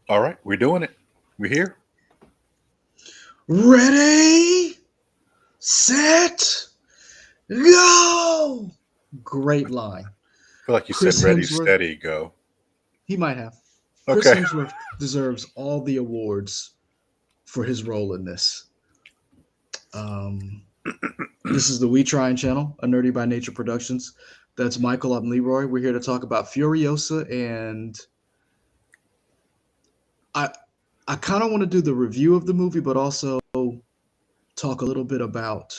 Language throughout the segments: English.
All right, we're doing it. We're here. Ready, set, go. Great line. I feel like you said Chris ready, Hemsworth, steady, go. he might have. Chris Okay. Hemsworth deserves all the awards for his role in this. Um, this is the We Tryin' channel, a Nerdy by Nature Productions. That's Michael. I'm Leroy. We're here to talk about Furiosa, and I I kind of want to do the review of the movie, but also talk a little bit about.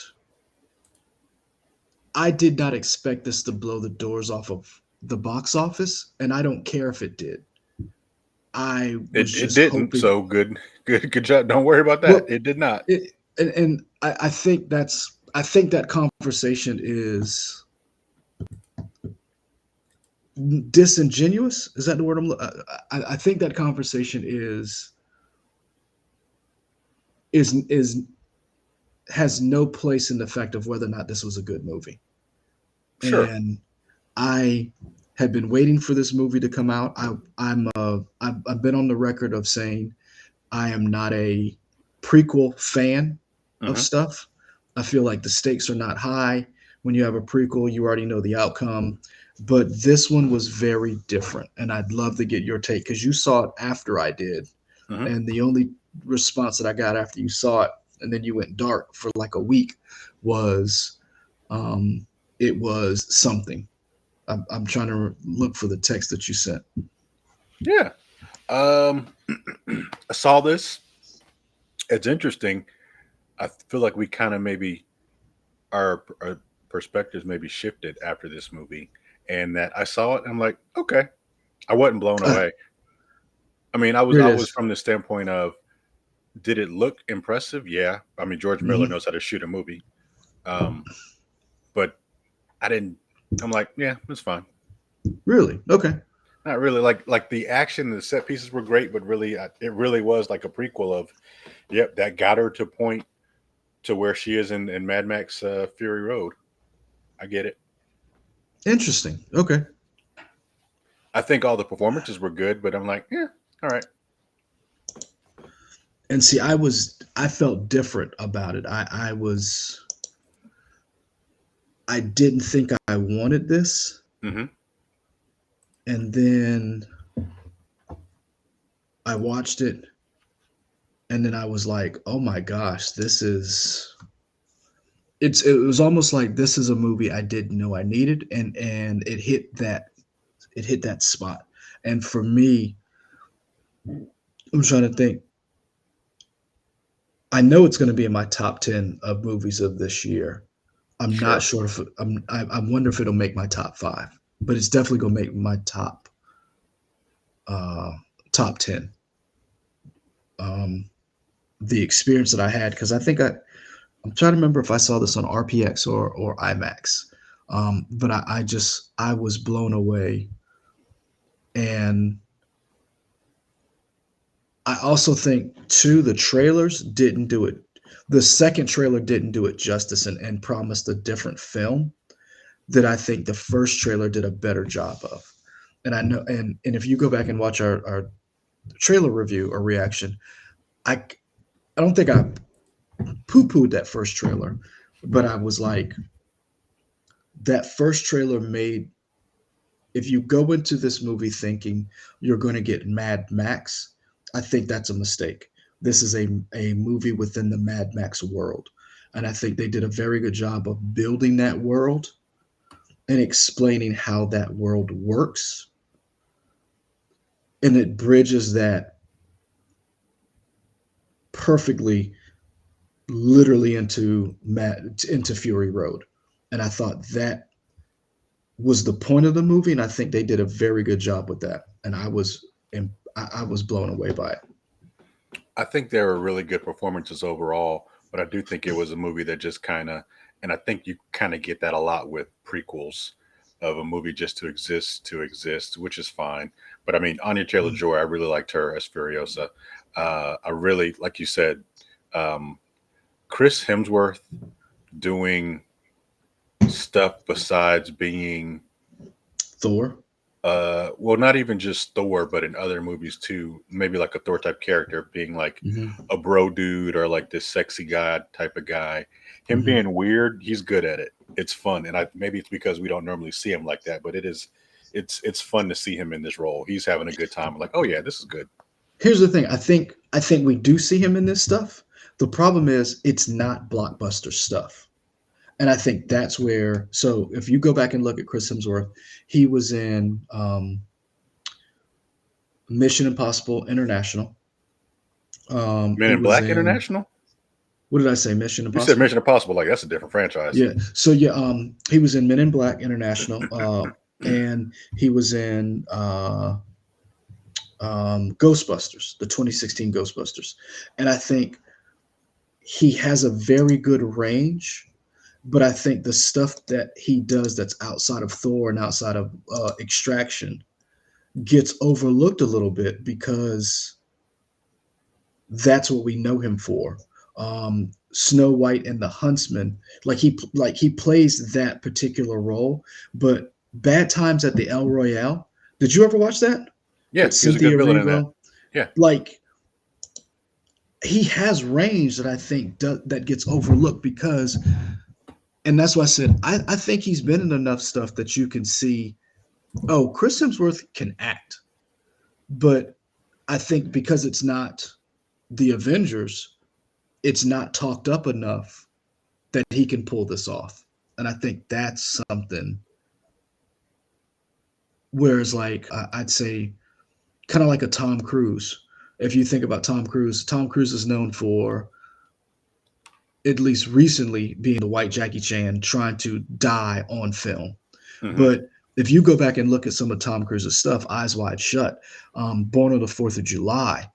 I did not expect this to blow the doors off of the box office, and I don't care if it did. I was It just didn't. hoping. So good job. Don't worry about that. Well, It did not. and I think that conversation is disingenuous. Is that the word I think that conversation is has no place in the fact of whether or not this was a good movie. Sure. And I had been waiting for this movie to come out. I've been on the record of saying I am not a prequel fan of Hmm. stuff. I feel like the stakes are not high. When you have a prequel, you already know the outcome. But this one was very different. And I'd love to get your take because you saw it after I did. Hmm. And the only response that I got after you saw it, and then you went dark for like a week, was um, it was something. I'm trying to look for the text that you sent. Yeah. Um, I saw this. It's interesting. I feel like we kind of maybe our perspectives maybe shifted after this movie, and that I saw it. And I'm like, okay, I wasn't blown Uh, away. I mean, I was Here it I was is. from the standpoint of, did it look impressive? Yeah. I mean, George Miller Mm-hmm. knows how to shoot a movie. Um, but I didn't. I'm like, yeah, it's fine. Really? Okay. Not really. Like the action and the set pieces were great, but really, it really was like a prequel of, yep, that got her to point to where she is in Mad Max Fury Road. I get it. Interesting. Okay. I think all the performances were good, but I'm like, yeah, all right. And see, I felt different about it. I didn't think I wanted this, Mm-hmm. and then I watched it, and then I was like, oh my gosh, it was almost like this is a movie I didn't know I needed, and it hit that spot. And for me, I'm trying to think. I know it's going to be in my top 10 of movies of this year. I'm not Sure. sure if I wonder if it'll make my top five, but it's definitely gonna make my uh, top 10. Um, the experience that I had because I'm trying to remember if I saw this on RPX or IMAX, but I was blown away, and I also think too the trailers didn't do it. The second trailer didn't do it justice and promised a different film that I think the first trailer did a better job of. And I know, and if you go back and watch our trailer review or reaction, I don't think I poo pooed that first trailer, but I was like, that first trailer made. If you go into this movie thinking you're going to get Mad Max, I think that's a mistake. This is a movie within the Mad Max world, and I think they did a very good job of building that world and explaining how that world works, and it bridges that perfectly literally into Fury Road. And I thought that was the point of the movie, and I think they did a very good job with that. And I was blown away by it. I think there were really good performances overall, but I do think it was a movie that just kind of, and I think you kind of get that a lot with prequels of a movie just to exist, which is fine. But I mean, Anya Taylor Mm. Joy, I really liked her as Furiosa. I really, like you said, um, Chris Hemsworth doing stuff besides being Thor. well, not even just Thor, but in other movies too. Maybe like a Thor type character being like Hmm. a bro dude or like this sexy god type of guy. Him Hmm. being weird, he's good at it. It's fun, and I maybe it's because we don't normally see him like that, but it's fun to see him in this role. He's having a good time. I'm like, oh yeah, this is good. Here's the thing. I think we do see him in this stuff. The problem is it's not blockbuster stuff. And I think that's where. So if you go back and look at Chris Hemsworth, he was in Mission Impossible International. Men He in was Black in, International. what did I say? Mission You said Impossible. Mission Impossible, like that's a different franchise. Yeah. So yeah, he was in Men in Black International, and he was in Ghostbusters, the 2016 Ghostbusters, and I think he has a very good range. But I think the stuff that he does that's outside of Thor and outside of Extraction gets overlooked a little bit because that's what we know him for. Snow White and the Huntsman, like he plays that particular role. But Bad Times at the El Royale. Did you ever watch that Yeah, with he was a good Cynthia villain in that. Erivo? Yeah, Like he has range that I think that gets overlooked because, and that's why I said I think he's been in enough stuff that you can see. Oh, Chris Hemsworth can act, but I think because it's not the Avengers, it's not talked up enough that he can pull this off. And I think that's something. Whereas, like, I'd say, kind of like a Tom Cruise. If you think about Tom Cruise is known for, at least recently, being the white Jackie Chan trying to die on film. hmm, But if you go back and look at some of Tom Cruise's stuff, Eyes Wide Shut, Born on the Fourth of July,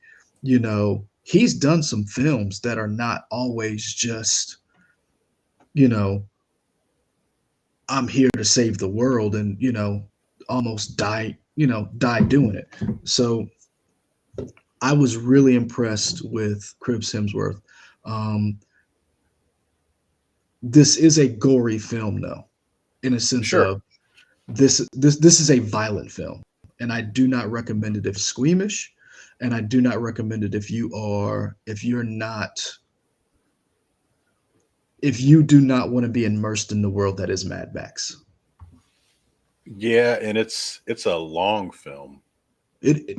he's done some films that are not always just, you know, I'm here to save the world and, almost die doing it. So I was really impressed with Chris Hemsworth. Um, this is a gory film, though, in a sense sure. of this is a violent film, and I do not recommend it if squeamish, and I do not recommend it if you're not if you do not want to be immersed in the world that is Mad Max. Yeah, and it's a long film. It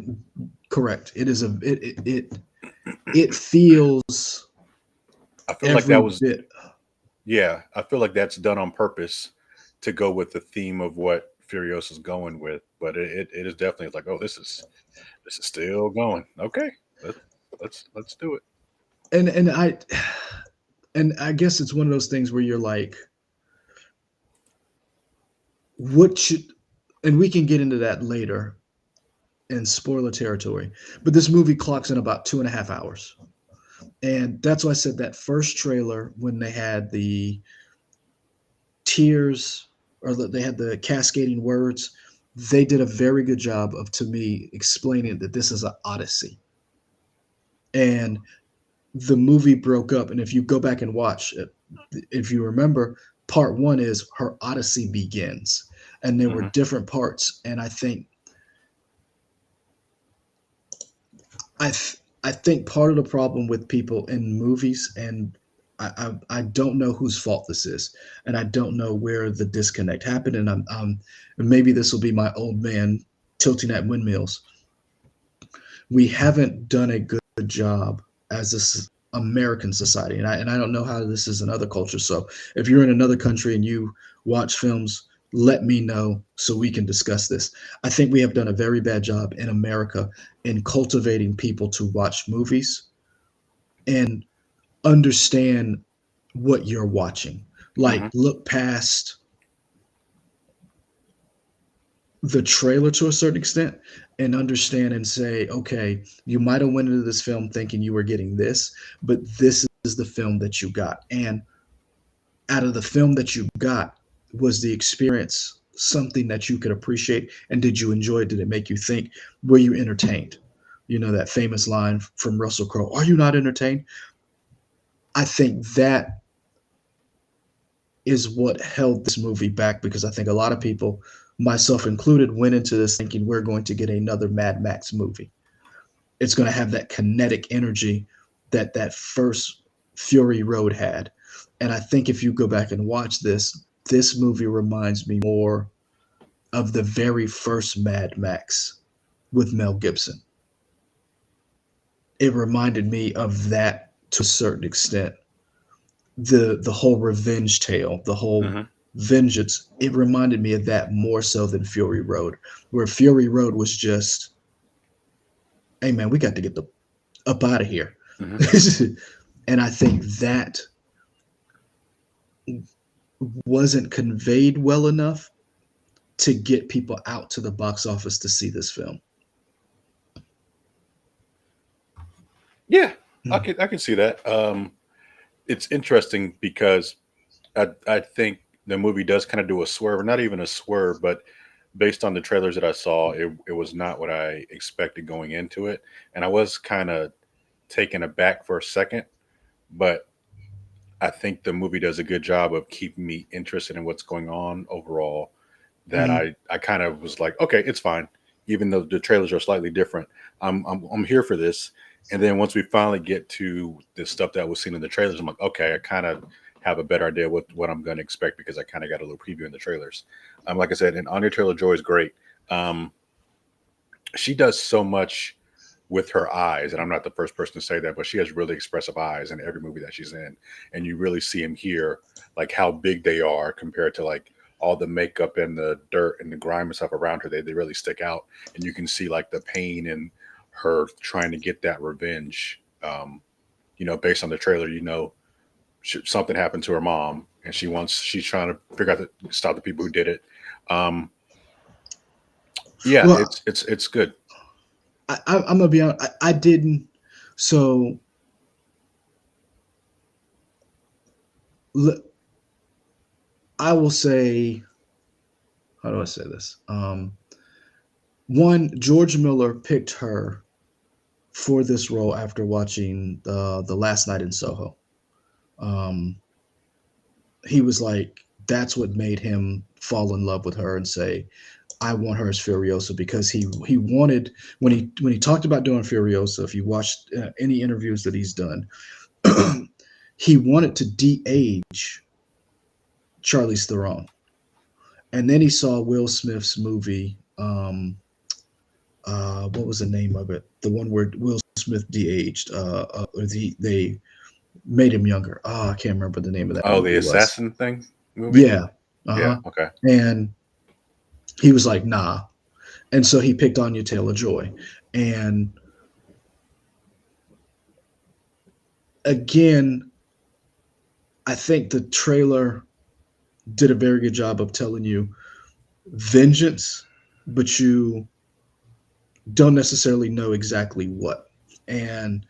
correct. It is it feels I feel like that every was bit. yeah. I feel like that's done on purpose to go with the theme of what Furiosa's going with. But it is definitely like, oh, this is still going. Okay, let's let's do it. And I guess it's one of those things where you're like, what should, and we can get into that later in spoiler territory. But this movie clocks in about 2.5 hours. And that's why I said that first trailer when they had the tears or they had the cascading words, they did a very good job of, to me, explaining that this is an odyssey. And the movie broke up. And if you go back and watch it, if you remember, part one is her odyssey begins. And there were Hmm. different parts. And I think part of the problem with people in movies, and I don't know whose fault this is, and I don't know where the disconnect happened, and and maybe this will be my old man tilting at windmills. We haven't done a good job as this American society, and I don't know how this is in other cultures. So if you're in another country and you watch films, let me know so we can discuss this. I think we have done a very bad job in America in cultivating people to watch movies and understand what you're watching. Like, Hmm. look past the trailer to a certain extent and understand and say, okay, you might have went into this film thinking you were getting this, but this is the film that you got. And out of the film that you got, was the experience something that you could appreciate? And did you enjoy it? Did it make you think? Were you entertained? That famous line from Russell Crowe, are you not entertained? I think that is what held this movie back because I think a lot of people myself included, went into this thinking we're going to get another Mad Max movie. It's going to have that kinetic energy that that first Fury Road had. And I think if you go back and watch this, this movie reminds me more of the very first Mad Max with Mel Gibson. It reminded me of that to a certain extent. The whole revenge tale, the whole Hmm. vengeance, it reminded me of that more so than Fury Road, where Fury Road was just, hey man, we got to get the up out of here. Hmm. And I think that wasn't conveyed well enough to get people out to the box office to see this film. Yeah, Mm. I can see that. It's interesting because I think the movie does kind of do a swerve, not even a swerve, but based on the trailers that I saw, it was not what I expected going into it, and I was kind of taken aback for a second, but I think the movie does a good job of keeping me interested in what's going on overall. That Mhm. I kind of was like, okay, it's fine, even though the trailers are slightly different. I'm here for this. And then once we finally get to the stuff that was seen in the trailers, I'm like, okay, I kind of have a better idea what I'm going to expect because I kind of got a little preview in the trailers. Like I said, and Anya Taylor Joy is great. Um, she does so much with her eyes, and I'm not the first person to say that, but she has really expressive eyes in every movie that she's in, and you really see them here, like how big they are compared to like all the makeup and the dirt and the grime and stuff around her. They really stick out, and you can see like the pain in her trying to get that revenge. Based on the trailer, something happened to her mom, and she's trying to figure out to stop the people who did it. Um, yeah, Well, it's good. I'm gonna be honest. I didn't. So l- I will say, how do I say this? One, George Miller picked her for this role after watching the Last Night in Soho. Um, he was like, that's what made him fall in love with her and say, I want her as Furiosa because he wanted when he talked about doing Furiosa. If you watched any interviews that he's done, he wanted to de-age Charlize Theron, and then he saw Will Smith's movie. What was the name of it? The one where Will Smith de-aged. They made him younger. Oh, I can't remember the name of that Oh, the movie was. assassin thing movie. Yeah. Uh Yeah. huh. Okay. And he was like, nah. And so he picked Anya Taylor Joy. And again, I think the trailer did a very good job of telling you vengeance, but you don't necessarily know exactly what and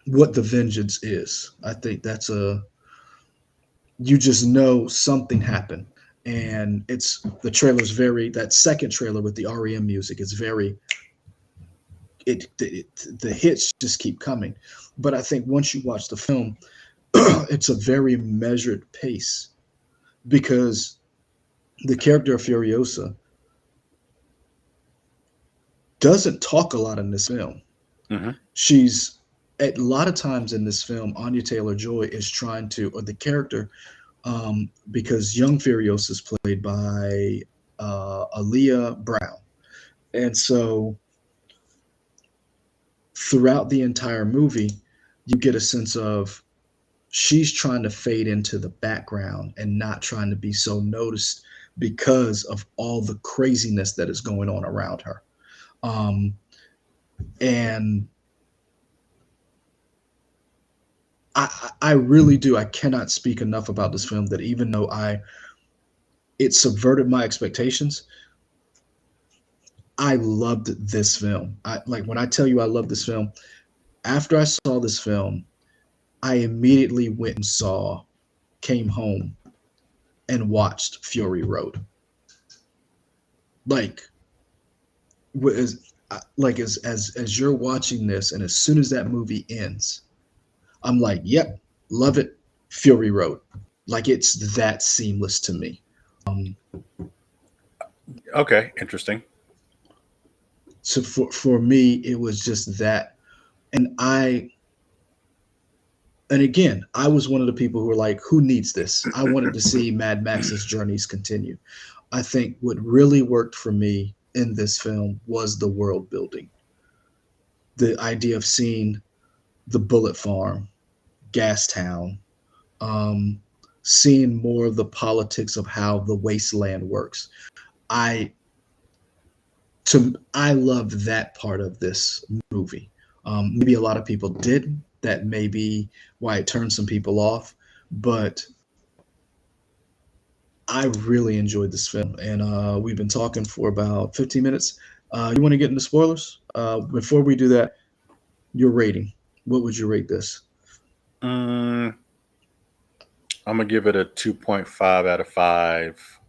what the vengeance is. I think that's a you just know something happened. And it's the trailer's very that second trailer with the REM music is very it the hits just keep coming. But I think once you watch the film, it's a very measured pace because the character of Furiosa doesn't talk a lot in this film. Hmm. She's a lot of times in this film, Anya Taylor Joy is trying to, or the character, because young Furiosa is played by Aaliyah Brown, and so throughout the entire movie, you get a sense of she's trying to fade into the background and not trying to be so noticed because of all the craziness that is going on around her. Um, and I really do. I cannot speak enough about this film that even though it subverted my expectations, I loved this film. I like when I tell you I love this film. After I saw this film, I immediately went and came home and watched Fury Road. Like as as you're watching this, and as soon as that movie ends, I'm like, yep, love it, Fury Road. Like it's that seamless to me. Um, Okay, interesting. so for me, it was just that, and and again, I was one of the people who were like, "Who needs this?" I wanted to see Mad Max's journeys continue. I think what really worked for me in this film was the world building, the idea of seeing the Bullet Farm, Gastown, um, seeing more of the politics of how the wasteland works. I I loved that part of this movie. Maybe a lot of people didn't. That may be why it turned some people off. But I really enjoyed this film, and we've been talking for about 15 minutes. You want to get into spoilers? Before we do that, your rating. What would you rate this? Mm, I'm gonna give it a 2.5 out of 5.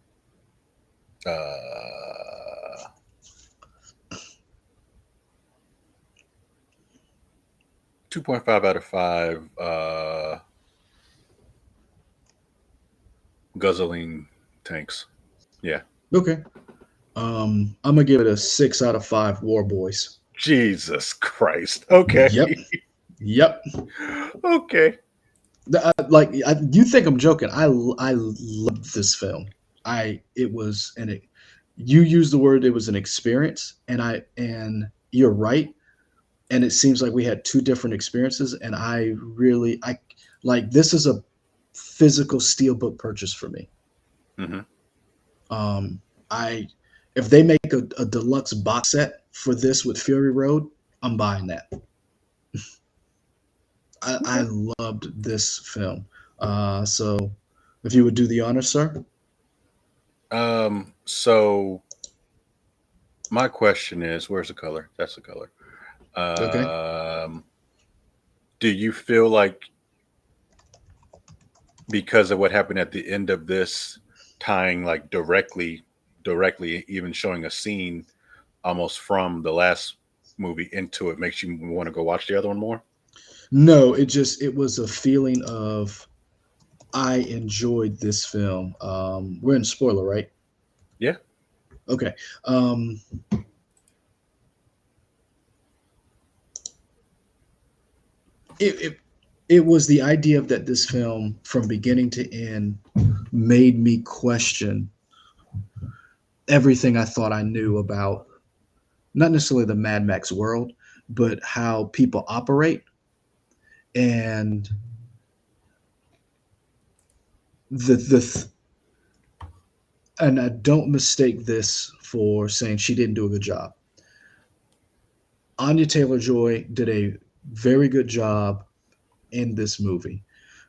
2.5 out of 5 guzzling tanks. Yeah. Okay. I'm gonna give it a 6 out of 5. War Boys. Jesus Christ. Okay. Yep. Yep. Okay. You think I'm joking? I love this film. I it was and it. You used the word it was an experience, and you're right. And it seems like we had two different experiences, and I like this is a physical steelbook purchase for me. Hmm. Um, I if they make a deluxe box set for this with Fury Road, I'm buying that. I Okay. loved this film. So if you would do the honor, sir. So my question is, where's the color? That's the color. Okay. Um, do you feel like because of what happened at the end of this, tying like directly, even showing a scene almost from the last movie into it, makes you want to go watch the other one more? No, it was a feeling of I enjoyed this film. We're in spoiler, right? Yeah. Okay. Um, it, it it was the idea of that this film from beginning to end made me question everything I thought I knew about not necessarily the Mad Max world, but how people operate. And the and I don't mistake this for saying she didn't do a good job. Anya Taylor Joy did a very good job in this movie,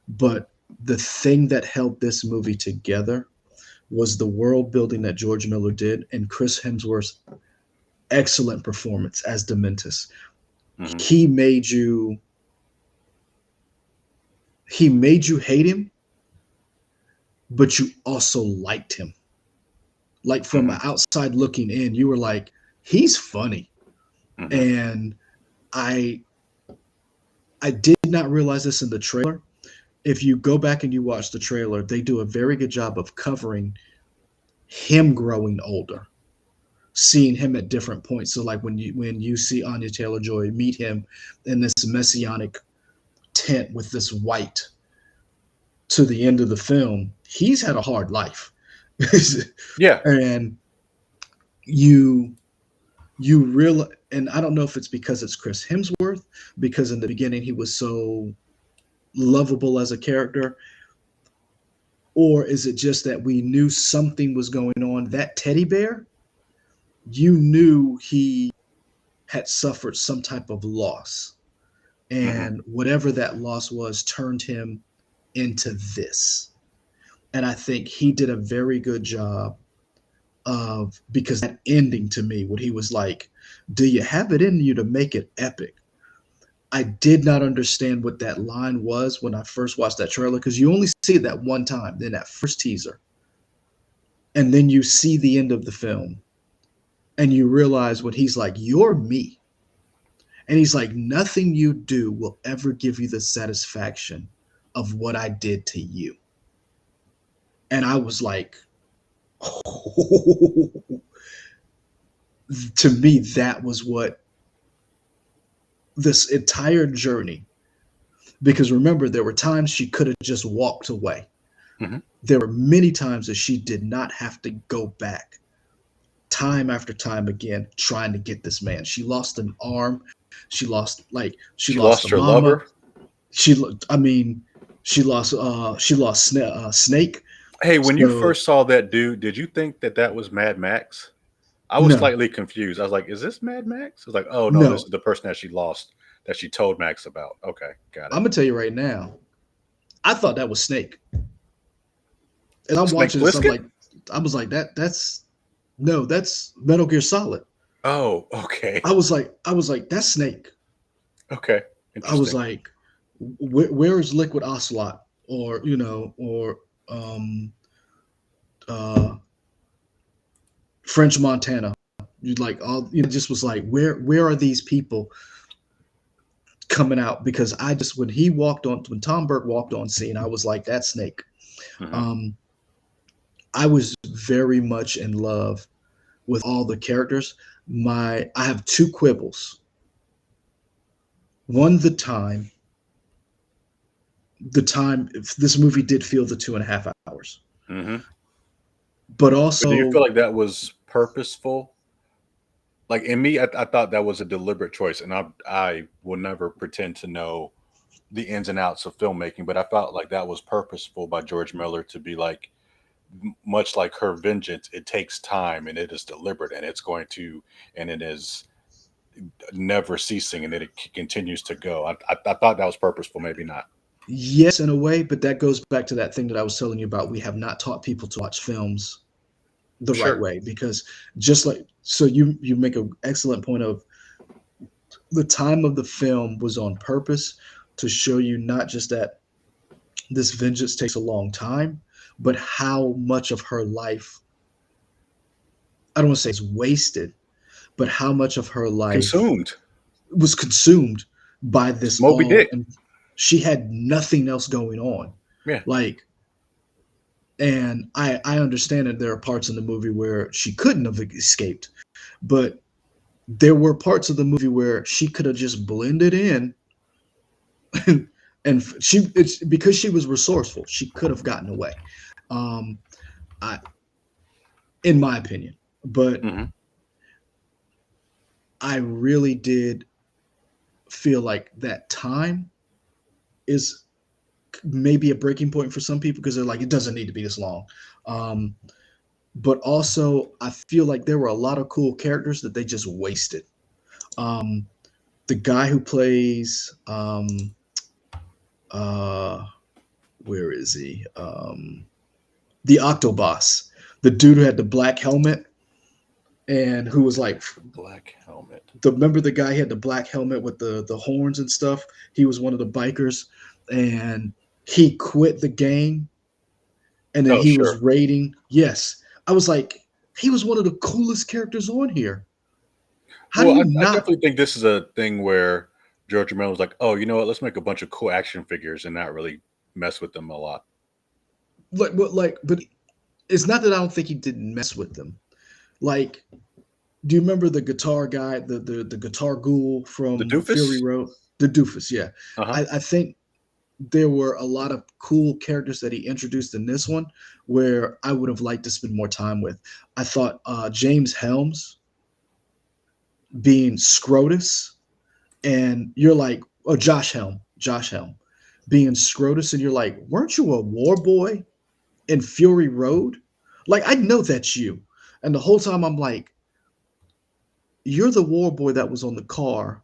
but the thing that held this movie together was the world building that George Miller did and Chris Hemsworth's excellent performance as Dementus. Hmm. He made you he made you hate him, but you also liked him. Like from Hmm. outside looking in, you were like, he's funny. Hmm. And I I did not realize this in the trailer. If you go back and you watch the trailer, they do a very good job of covering him growing older, seeing him at different points. So like when you see Anya Taylor Joy meet him in this messianic tent with this white to the end of the film, he's had a hard life. Yeah. And you you real and I don't know if it's because it's Chris Hemsworth, because in the beginning he was so lovable as a character, or is it just that we knew something was going on? That teddy bear, you knew he had suffered some type of loss, Hmm. and whatever that loss was turned him into this. And I think he did a very good job of because that ending to me, when he was like, "Do you have it in you to make it epic?" I did not understand what that line was when I first watched that trailer because you only see it that one time, then that first teaser, and then you see the end of the film, and you realize when he's like, "You're me," and he's like, "Nothing you do will ever give you the satisfaction of what I did to you." And I was like, To me, that was what this entire journey, because remember, there were times she could have just walked away. Hmm. There were many times that she did not have to go back, time after time again, trying to get this man. She lost an arm. She She lost a lost her mama. lover. I mean, she lost Snake. Hey, when you So first saw that dude, did you think that that was Mad Max? I was no, slightly confused. I was like, "Is this Mad Max?" I was like, "Oh no, this no. is the person that she lost that she told Max about." Okay, got it. I'm gonna tell you right now. I thought that was Snake, and I'm Snake watching this. Plissken? I was like, that's no, that's Metal Gear Solid. Oh, okay, I was like, that's Snake. okay, I was interesting. like, where is Liquid Ocelot, or or um, uh, French Montana? You like all just was like, where are these people coming out? Because I just when Tom Burke walked on scene, I was like, that's Snake. Hmm. Um, I was very much in love with all the characters. I have two quibbles. One, the time this movie did feel the 2.5 hours, Hmm. but But do you feel also like that was purposeful? Like in me, I thought that was a deliberate choice, and I will never pretend to know the ins and outs of filmmaking, but I felt like that was purposeful by George Miller to be like, much like her vengeance, it takes time and it is deliberate and it's going to, and it is never ceasing and it continues to go. I thought that was purposeful, maybe not. yes, in a way, but that goes back to that thing that I was telling you about. We have not taught people to watch films the right Sure. way, because just like, so you make an excellent point of the time of the film was on purpose to show you not just that this vengeance takes a long time, but how much of her life, I don't want to say is wasted, but how much of her life Consumed. was consumed by It's this Moby all, Dick. and she had nothing else going on. Yeah. Like, and I understand that there are parts in the movie where she couldn't have escaped, but there were parts of the movie where she could have just blended in, and it's because she was resourceful, she could have gotten away. um I In my opinion, but Hmm. I really did feel like that time is maybe a breaking point for some people, because they're like, it doesn't need to be this long. um but also I feel like there were a lot of cool characters that they just wasted. um the guy who plays uh where is he? The Octoboss, the dude who had the black helmet, and who was like, Black helmet. remember the guy, he had the black helmet with the horns and stuff. He was one of the bikers, and he quit the gang, and then Oh, he was sure. raiding. Yes, I was like, he was one of the coolest characters on here. How do Well, you I not definitely think this is a thing where George Romero was like, "Oh, you know what? Let's make a bunch of cool action figures and not really mess with them a lot." but it's not that I don't think he didn't mess with them. Like, do you remember the guitar guy, the guitar ghoul The from Fury doofus. Road? The doofus, yeah. Uh huh. I think there were a lot of cool characters that he introduced in this one where I would have liked to spend more time with. I thought James Helms being Scrotus, and you're like, oh, Josh Helm being Scrotus, and you're like, weren't you a war boy in Fury Road? Like, I know that's you. And the whole time I'm like, you're the war boy that was on the car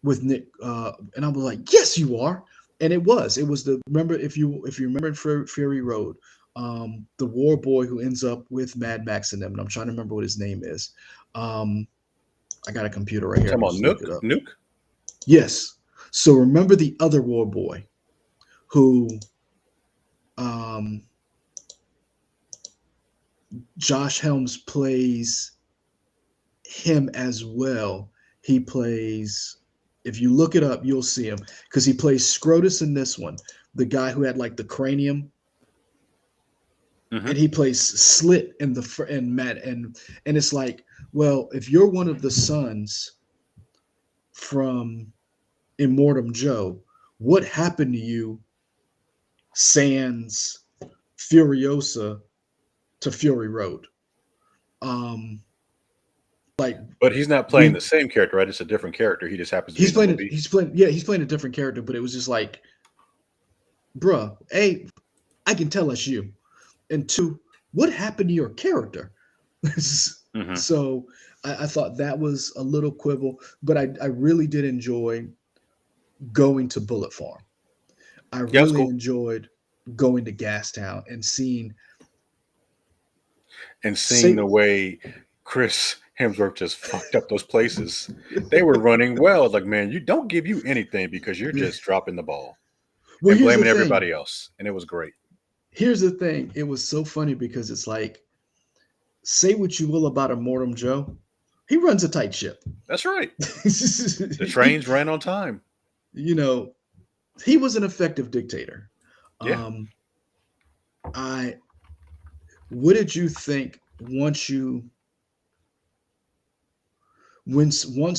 with Nick, and I was like, yes, you are. And it was the, remember, if you remember in Fury Road, the war boy who ends up with Mad Max and them, and I'm trying to remember what his name is. Um, I got a computer right here. I Talking can about just look it up. Nuke. Yes. So remember the other war boy who, um, Josh Helms plays him as well. He plays, if you look it up, you'll see him, because he plays Scrotus in this one, the guy who had like the cranium. Hmm. and he plays Slit in and Matt, and it's like, well, if you're one of the sons from Immortum Joe, what happened to you sans Furiosa to Fury Road? Um, like But he's not playing we the same character, right? It's a different character. He just happens to be he's in the playing it. movie. He's playing a different character, but it was just like, bruh, hey, I can tell that's you. And two, what happened to your character? Hmm. So I thought that was a little quibble, but I really did enjoy going to Bullet Farm. I Yeah, that's really cool. enjoyed going to Gastown and seeing And seeing say the way Chris Hemsworth just fucked up those places, they were running well. It's like, man, you don't give you anything because you're just dropping the ball well, and here's the blaming thing. everybody else, and it was great. Here's the thing. It was so funny because it's like, say what you will about Immortum Joe, he runs a tight ship. That's right. The he, trains ran on time. you know, he was an effective dictator. Yeah, Um, I what did you think once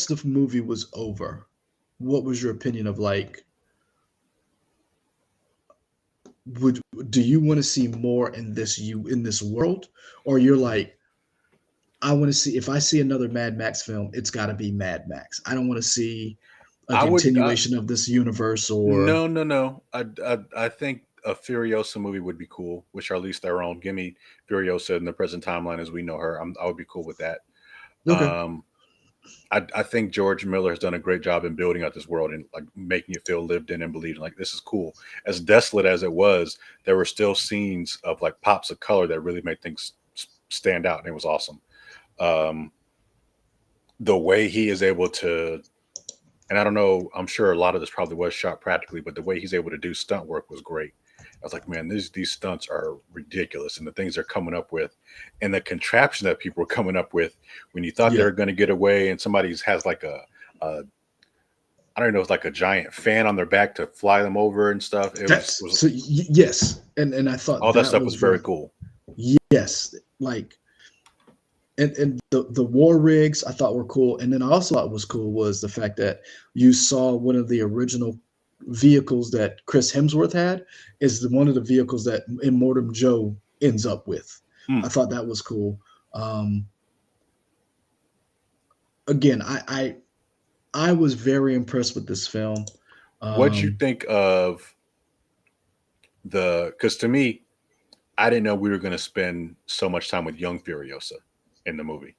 the movie was over? What was your opinion of like would do you want to see more in this world, or you're like, I want to see, if I see another Mad Max film, it's got to be Mad Max. I don't want to see a I would. continuation of this universe or No, no, no. I think a Furiosa movie would be cool with Charlize Theron. Give me Furiosa in the present timeline as we know her. I would be cool with that. okay. Um, I think George Miller has done a great job in building out this world and like making it feel lived in and believed. Like this is cool. As desolate as it was, there were still scenes of like pops of color that really made things stand out, and it was awesome. Um, the way he is able to, and I don't know, I'm sure a lot of this probably was shot practically, but the way he's able to do stunt work was great. I was like, man, these stunts are ridiculous, and the things they're coming up with, and the contraption that people were coming up with when you thought they Yeah, were going to get away, and somebody has like a I don't know, it's like a giant fan on their back to fly them over and stuff. It that's was so yes, and I all thought that that stuff was was very very, cool. yes, like, and the war rigs I thought were cool, and then I also thought was cool was the fact that you saw one of the original vehicles that Chris Hemsworth had is one of the vehicles that Immortum Joe ends up with. Hmm. I thought that was cool. Um, Again, I was very impressed with this film. What'd you Um, think of the? Because to me, I didn't know we were going to spend so much time with young Furiosa in the movie.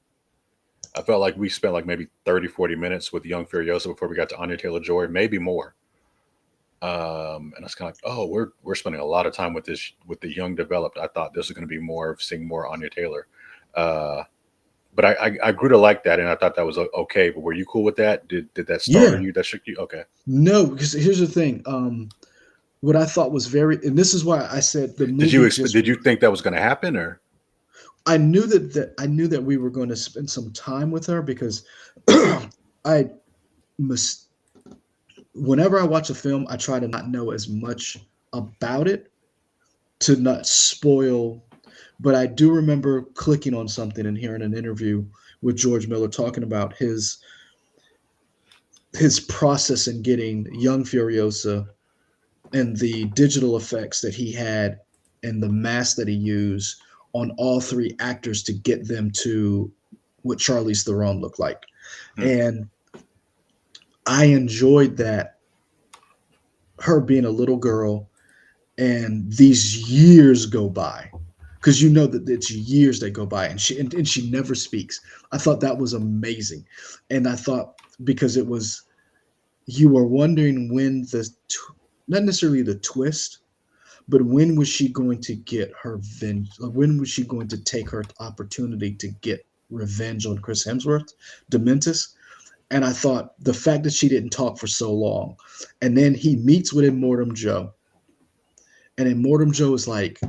I felt like we spent like maybe 30, 40 minutes with young Furiosa before we got to Anya Taylor Joy, maybe more. And I was kind of like, oh, we're spending a lot of time with this with the young developed. I thought this was going to be more of seeing more Anya Taylor. Uh, but I grew to like that, and I thought that was okay. But were you cool with that? Did that startle yeah, you? That shook you? Okay. no, because here's the thing. What I thought was very, and this is why I said the movie just. Did you think that was going to happen or? I knew that we were going to spend some time with her because I must. Whenever I watch a film, I try to not know as much about it to not spoil. But I do remember clicking on something and hearing an interview with George Miller talking about his process in getting young Furiosa and the digital effects that he had and the mask that he used on all three actors to get them to what Charlize Theron looked like. Hmm. And I enjoyed that, her being a little girl and these years go by, because you know that it's years that go by and she never speaks. I thought that was amazing. And I thought, because it was, you were wondering when not necessarily the twist, but when was she going to get her revenge? When was she going to take her opportunity to get revenge on Chris Hemsworth, Dementis? And I thought the fact that she didn't talk for so long, and then he meets with Immortum Joe, and Immortum Joe is like,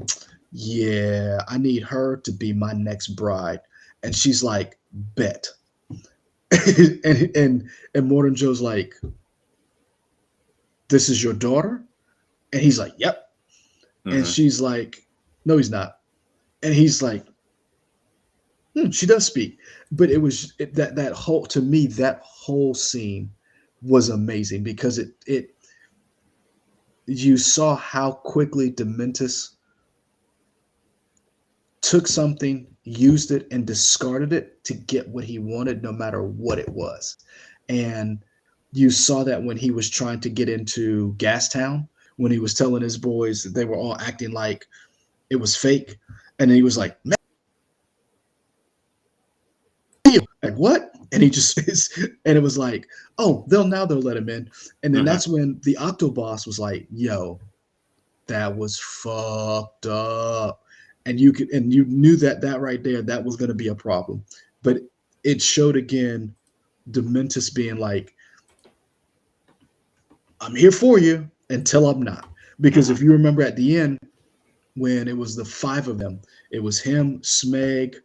"Yeah, I need her to be my next bride," and she's like, "Bet." And Immortum Joe's like, "This is your daughter," and he's like, "Yep." And Hmm. she's like, "No, he's not." And he's like, she does speak. But that whole, to me, that whole scene was amazing because it you saw how quickly Dementus took something, used it, and discarded it to get what he wanted, no matter what it was. And you saw that when he was trying to get into Gastown, when he was telling his boys that they were all acting like it was fake. And then he was like, like what? And he just and it was like, oh, they'll let him in. And then Hmm. that's when the Octoboss was like, yo, that was fucked up. And you knew that right there, that was gonna be a problem. But it showed again Dementus being like, I'm here for you until I'm not. Because Hmm. if you remember at the end, when it was the five of them, it was him, Smeg,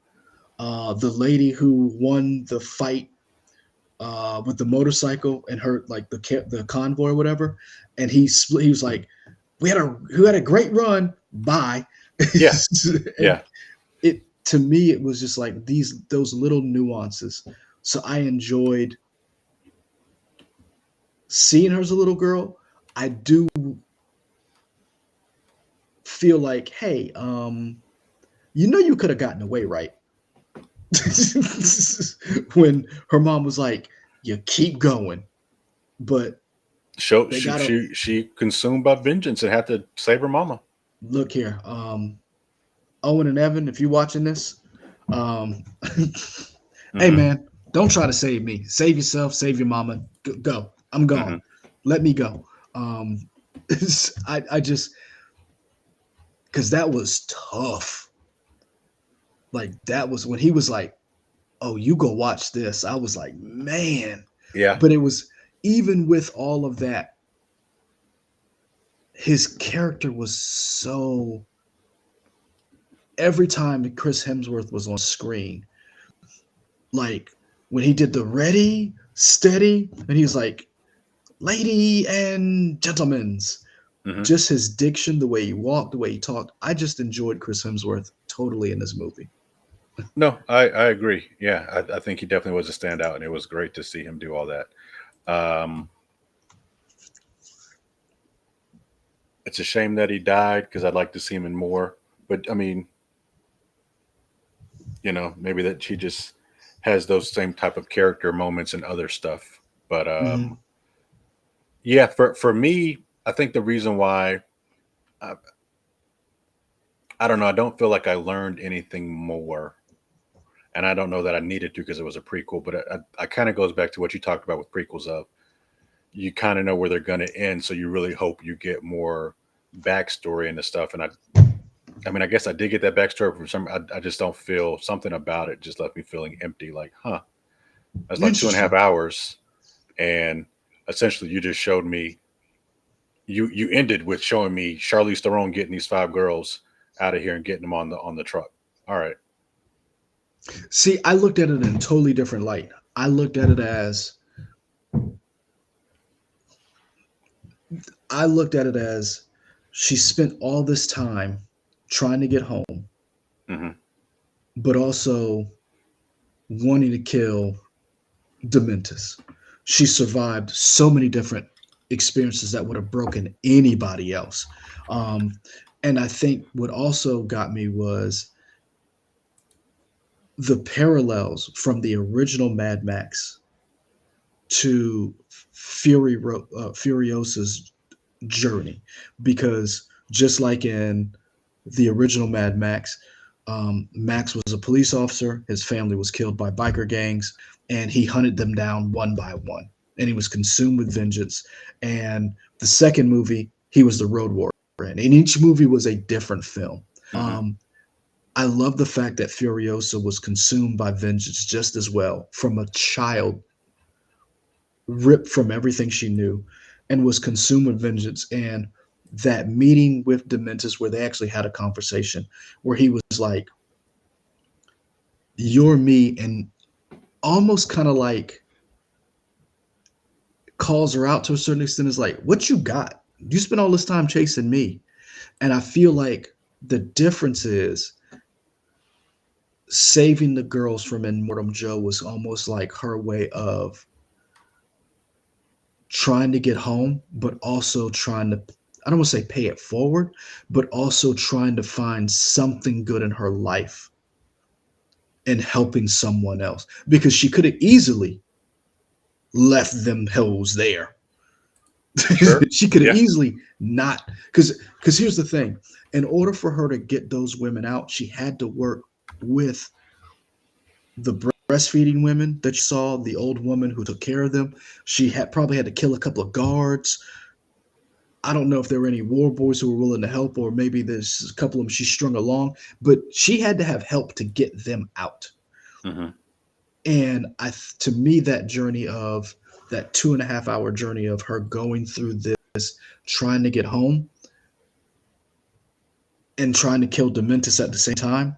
the lady who won the fight with the motorcycle and her like the convoy or whatever, and he split. He was like, we had a great run. Bye." Yeah. And Yeah. it to me, it was just like those little nuances. So I enjoyed seeing her as a little girl. I do feel like, hey, you could have gotten away, right? When her mom was like, "You keep going," but So they she gotta she she consumed by vengeance and had to save her mama. look here. Owen and Evan, if you're watching this, um, hey Hmm. man, don't try to save me. Save yourself. Save your mama. Go. I'm Hmm. gone. Let me go. Um, I just because that was tough. Like that was when he was like, "Oh, you go watch this." I was like, man. Yeah. But it was even with all of that, his character was so. Every time Chris Hemsworth was on screen, like when he did the ready, steady, and he was like, lady and gentlemen's, Hmm. just his diction, the way he walked, the way he talked. I just enjoyed Chris Hemsworth totally in this movie. No, I agree. Yeah, I think he definitely was a standout, and it was great to see him do all that. It's a shame that he died because I'd like to see him in more. But I mean, maybe that she just has those same type of character moments and other stuff. But Mm-hmm. yeah, for me, I think the reason why I, I don't know, I don't feel like I learned anything more, and I don't know that I needed to because it was a prequel. But I kind of goes back to what you talked about with prequels of you kind of know where they're going to end, so you really hope you get more backstory and the stuff. And I mean, I guess I did get that backstory from some. I just don't feel something about it just left me feeling empty. Like, huh, that's like two and a half Interesting. hours, and essentially you just showed me. You ended with showing me Charlize Theron getting these five girls out of here and getting them on the truck. All right. See, I looked at it in a totally different light. I looked at it as she spent all this time trying to get home, Hmm. but also wanting to kill Dementus. She survived so many different experiences that would have broken anybody else. Um, and I think what also got me was the parallels from the original Mad Max to Furiosa's journey, because just like in the original Mad Max, Max was a police officer. His family was killed by biker gangs, and he hunted them down one by one. And he was consumed with vengeance. And the second movie, he was the road warrior. And each movie was a different film. Hmm. Um, I love the fact that Furiosa was consumed by vengeance just as well, from a child ripped from everything she knew and was consumed with vengeance. And that meeting with Dementus, where they actually had a conversation, where he was like, "You're me," and almost kind of like calls her out to a certain extent, is like, "What you got? You spent all this time chasing me." And I feel like the difference is saving the girls from Immortum Joe was almost like her way of trying to get home, but also trying to, I don't want to say pay it forward, but also trying to find something good in her life and helping someone else because she could have easily left them hoes there. Sure. She could have Yeah. easily not, because here's the thing, in order for her to get those women out, she had to work with the breastfeeding women that you saw, the old woman who took care of them. She had probably had to kill a couple of guards. I don't know if there were any war boys who were willing to help, or maybe there's a couple of them she strung along, but she had to have help to get them out. Hmm. And to me, that journey of that 2.5 hour journey of her going through this, trying to get home and trying to kill Dementus at the same time,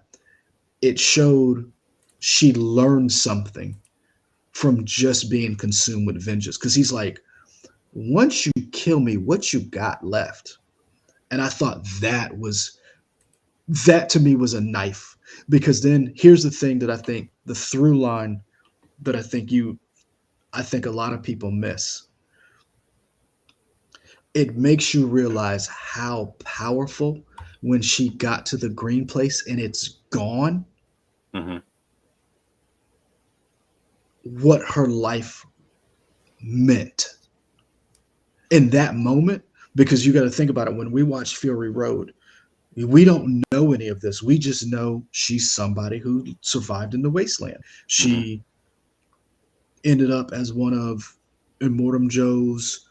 it showed she learned something from just being consumed with vengeance. Because he's like, once you kill me, what you got left? And I thought that to me was a knife. Because then here's the thing that I think the through line that I think a lot of people miss. It makes you realize how powerful when she got to the green place and it's gone, Hmm. what her life meant in that moment. Because you got to think about it, when we watch Fury Road, we don't know any of this. We just know she's somebody who survived in the wasteland. Hmm. She ended up as one of Immortum Joe's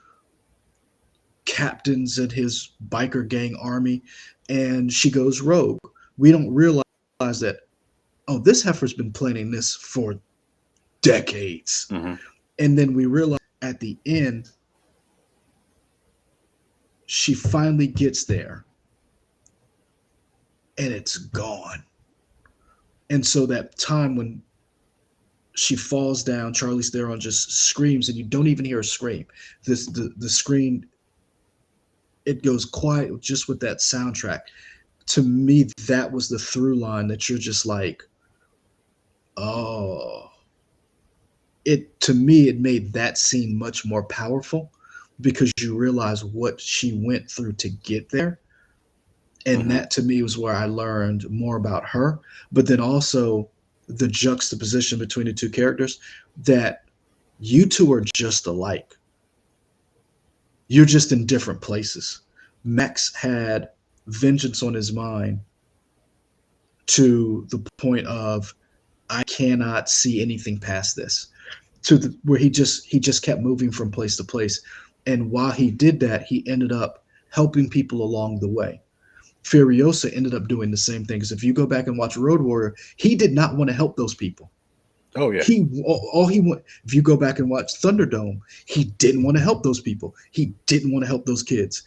captains in his biker gang army, and she goes rogue. We don't realize that, oh, this heifer's been planning this for decades. Hmm. And then we realize at the end, she finally gets there and it's gone. And so that time when she falls down, Charlize Theron just screams, and you don't even hear her scream. The screen, it goes quiet just with that soundtrack. To me, that was the through line that you're just like, oh, it to me it made that scene much more powerful because you realize what she went through to get there. And Hmm. that to me was where I learned more about her, but then also the juxtaposition between the two characters, that you two are just alike. You're just in different places. Max had vengeance on his mind to the point of, I cannot see anything past this, to the where he just kept moving from place to place. And while he did that, he ended up helping people along the way. Furiosa ended up doing the same thing, because if you go back and watch Road Warrior, he did not want to help those people. Oh yeah. All he want, if you go back and watch Thunderdome, he didn't want to help those people. He didn't want to help those kids,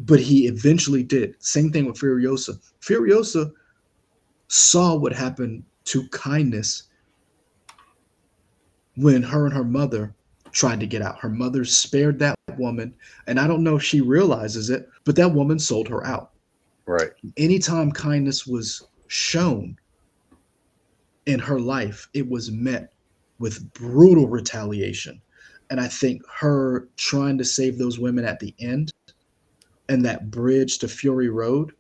but he eventually did. Same thing with Furiosa. Furiosa saw what happened to kindness when her and her mother tried to get out. Her mother spared that woman, and I don't know if she realizes it, but that woman sold her out. Right. Anytime kindness was shown in her life, it was met with brutal retaliation. And I think her trying to save those women at the end and that bridge to Fury Road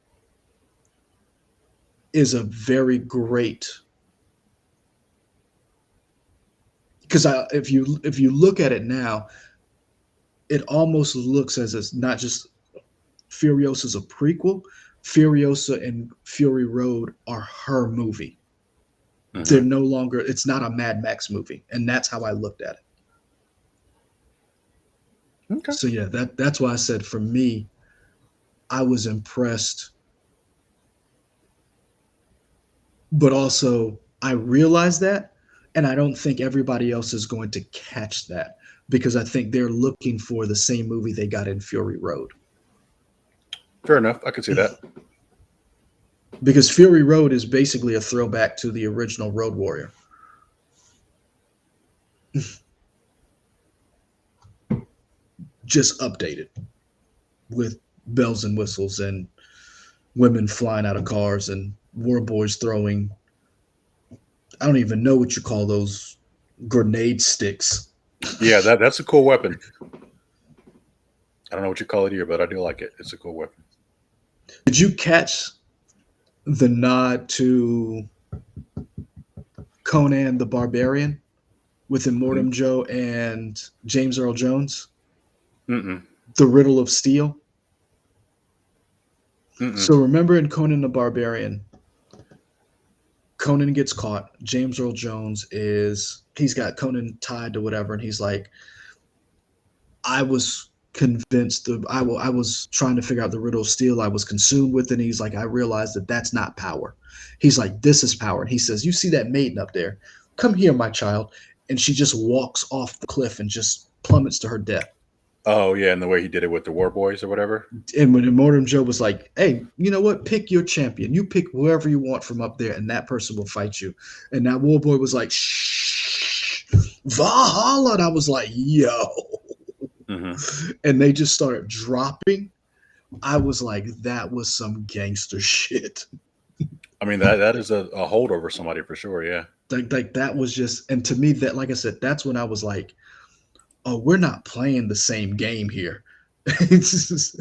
is a very great, because if you look at it now, it almost looks as it's not just Furiosa's a prequel. Furiosa and Fury Road are her movie. They're Hmm. no longer. It's not a Mad Max movie, and that's how I looked at it. Okay. So yeah, that's why I said for me, I was impressed, but also I realized that, and I don't think everybody else is going to catch that, because I think they're looking for the same movie they got in Fury Road. Fair enough. I can see that. Because Fury Road is basically a throwback to the original Road Warrior, just updated with bells and whistles and women flying out of cars and war boys throwing I don't even know what you call those grenade sticks. Yeah, that's a cool weapon. I don't know what you call it here, but I do like it. It's a cool weapon. Did you catch the nod to Conan the Barbarian with Mm, Immortum Joe and James Earl Jones? mm-mm, The Riddle of Steel. mm-mm. So remember in Conan the Barbarian, Conan gets caught. James Earl Jones is he's got Conan tied to whatever, and he's like, I was convinced of I was trying to figure out the riddle of steel. I was consumed with it. And he's like, I realized that that's not power. He's like, this is power. And he says, you see that maiden up there? Come here, my child. And she just walks off the cliff and just plummets to her death. Oh yeah, and the way he did it with the War Boys or whatever. And when Immortum Joe was like, hey, you know what? Pick your champion. You pick whoever you want from up there, and that person will fight you. And that war boy was like, shh, Valhalla. And I was like, yo. Hmm. And they just started dropping. I was like, that was some gangster shit. I mean that is a hold over somebody for sure. Yeah. Like that was just, and to me, that like I said, that's when I was like, oh, we're not playing the same game here. It's just,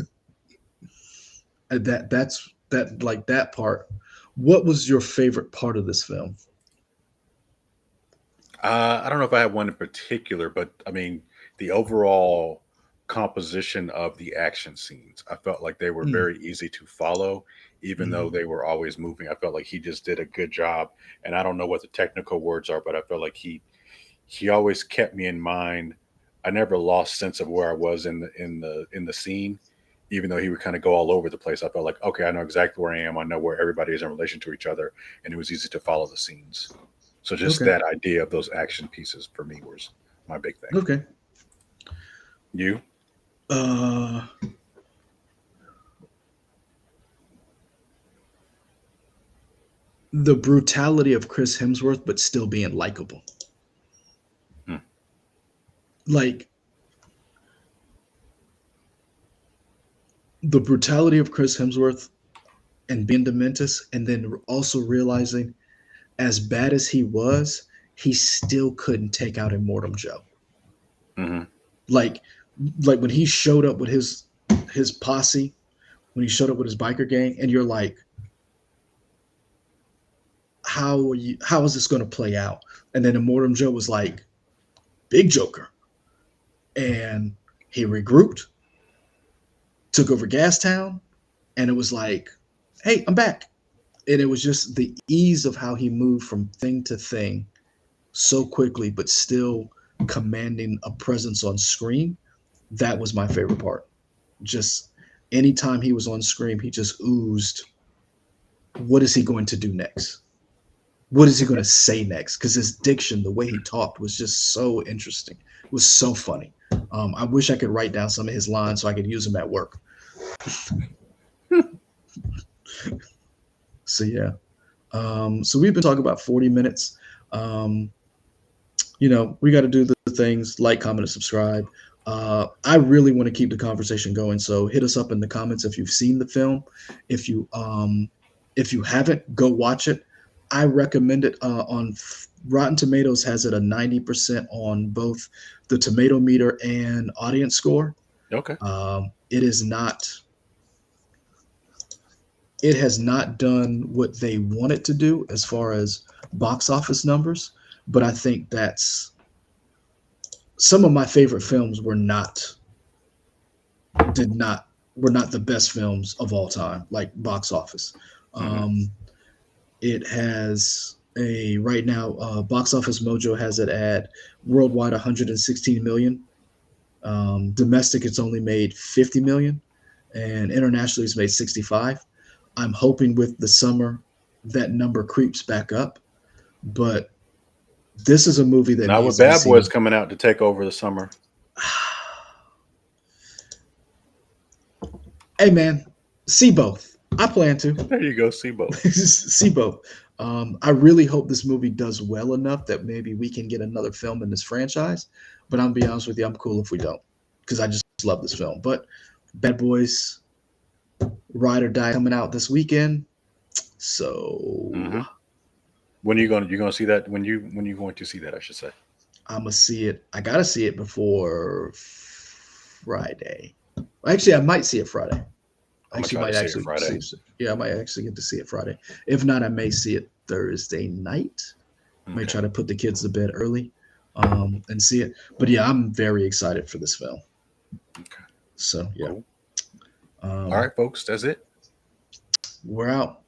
that's that like that part. What was your favorite part of this film? I don't know if I have one in particular, but I mean the overall composition of the action scenes. I felt like they were Mm, very easy to follow, even though mm, they were always moving. I felt like he just did a good job, and I don't know what the technical words are, but I felt like he always kept me in mind. I never lost sense of where I was in the scene, even though he would kind of go all over the place. I felt like, okay, I know exactly where I am. I know where everybody is in relation to each other, and it was easy to follow the scenes. So just okay, that idea of those action pieces for me was my big thing. okay. You? Uh, the brutality of Chris Hemsworth, but still being likable. Hmm. Like the brutality of Chris Hemsworth and being Dementis, and then also realizing as bad as he was, he still couldn't take out Immortum Joe. Hmm. Like, like when he showed up with his posse, when he showed up with his biker gang, and you're like, how is this going to play out? And then Immortum Joe was like, Big Joker, and he regrouped, took over Gastown, and it was like, hey, I'm back. And it was just the ease of how he moved from thing to thing so quickly, but still commanding a presence on screen. That was my favorite part. Just anytime he was on screen, he just oozed. What is he going to do next? What is he going to say next? Because his diction, the way he talked, was just so interesting. It was so funny. I wish I could write down some of his lines so I could use them at work. So yeah. So we've been talking about 40 minutes. Um, we got to do the things like, comment, and subscribe. I really want to keep the conversation going, so hit us up in the comments if you've seen the film. If you if you haven't, go watch it. I recommend it. On Rotten Tomatoes has it a 90% on both the tomato meter and audience score. Okay. It is not. It has not done what they want it to do as far as box office numbers, but I think that's some of my favorite films did not were not the best films of all time, like box office. Hmm. Um, it has a right now box office mojo has it at worldwide 116 million. Domestic, it's only made 50 million, and internationally, it's made 65. I'm hoping with the summer that number creeps back up, but this is a movie that Now with needs to be Bad Boys seen. coming out to take over the summer. Hey man, see both. I plan to. There you go. See both. See both. I really hope this movie does well enough that maybe we can get another film in this franchise. But I'm gonna be honest with you, I'm cool if we don't, because I just love this film. But Bad Boys Ride or Die coming out this weekend, so Hmm. When are you gonna see that? When you going to see that? I should say. I'm gonna see it. I gotta see it before Friday. Actually, I might see it Friday. I'm gonna Actually, try to might see it actually Friday. see. Yeah, I might actually get to see it Friday. If not, I may see it Thursday night. May Okay. try to put the kids to bed early, and see it. But yeah, I'm very excited for this film. Okay. So yeah, Cool. All um, right, folks. That's it. we're out.